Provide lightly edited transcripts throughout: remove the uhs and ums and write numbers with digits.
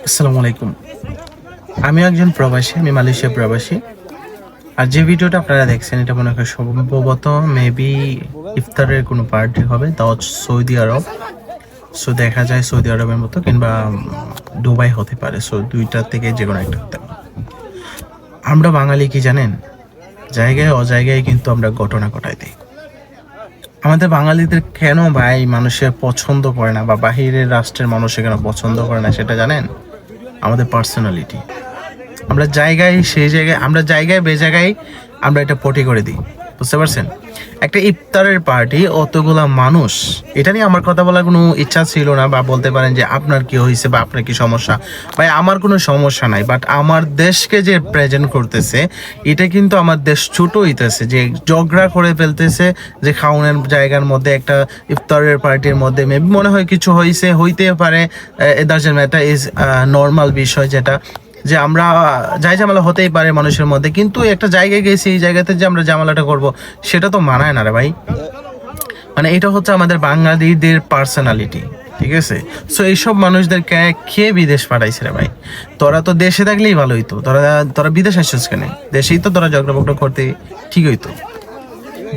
আসসালামু আলাইকুম। আমি একজন প্রবাসী, আমি মালয়েশিয়া প্রবাসী। আর যে ভিডিওটা আপনারা দেখছেন এটা মনে হয় সম্ভবত মেবি ইফতারের কোনো পার্টি হবে, তাও সৌদি আরব। সো দেখা যায় সৌদি আরবের মতো কিংবা দুবাই হতে পারে। সো দুইটার থেকে যে কোনো একটা হতে পারে। আমরা বাঙালি কি জানেন, জায়গায় অজায়গায় কিন্তু আমরা ঘটনা ঘটাই দিই। আমাদের বাঙালিদের কেন ভাই মানুষের পছন্দ করে না, বা বাহিরের রাষ্ট্রের মানুষের কেন পছন্দ করে না সেটা জানেন? আমাদের পার্সোনালিটি। আমরা জায়গায় সেই জায়গায়, আমরা জায়গায় বে জায়গায় আমরা এটা পটি করে দিই, বুঝতে পারছেন? একটা ইফতারের পার্টি, অতগুলা মানুষ, এটা নিয়ে আমার কথা বলার কোনো ইচ্ছা ছিল না। বা বলতে পারেন যে আপনার কি হয়েছে বা আপনার কি সমস্যা। ভাই আমার কোনো সমস্যা নাই, বাট আমার দেশকে যে প্রেজেন্ট করতেছে এটা কিন্তু আমার দেশ ছোট হইতেছে, যে ঝগড়া করে ফেলতেছে, যে খাওয়ানোর জায়গার মধ্যে একটা ইফতারের পার্টির মধ্যে মেবি মনে হয় কিছু হয়েছে, হইতে পারে। ডাজন্ট ম্যাটার, ইজ নর্মাল বিষয়, যেটা যে আমরা যাই ঝামেলা হতেই পারে মানুষের মধ্যে, কিন্তু একটা জায়গায় গেছি, এই জায়গাতে যে আমরা ঝামেলাটা করব সেটা তো মানায় না রে ভাই। মানে এটা হচ্ছে আমাদের বাঙালিদের পার্সোনালিটি, ঠিক আছে? সো এইসব মানুষদেরকে খেয়ে বিদেশ পাঠাইছে রে ভাই। তোরা তো দেশে থাকলেই ভালো হইতো, তোরা বিদেশ আসছিস কেন? দেশেই তো তোরা ঝগড়া বগড়া করতে ঠিক হইতো।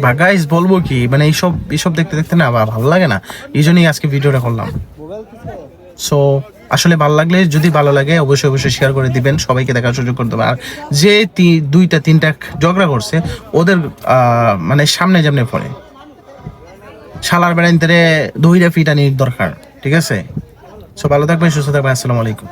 বা গাইস বলবো কি, মানে এইসব দেখতে দেখতে না ভালো লাগে না, এই জন্যই আজকে ভিডিওটা করলাম। সো আসলে ভালো লাগলে, যদি ভালো লাগে অবশ্যই অবশ্যই শেয়ার করে দিবেন, সবাইকে দেখার সুযোগ করে দেবেন। আর যে দুইটা তিনটা ঝগড়া করছে ওদের মানে সামনে যেমনি পড়ে শালার বেড়াইতে ধইরা ফিটানির দরকার, ঠিক আছে? সো ভালো থাকবেন, সুস্থ থাকবেন। আসসালামু আলাইকুম।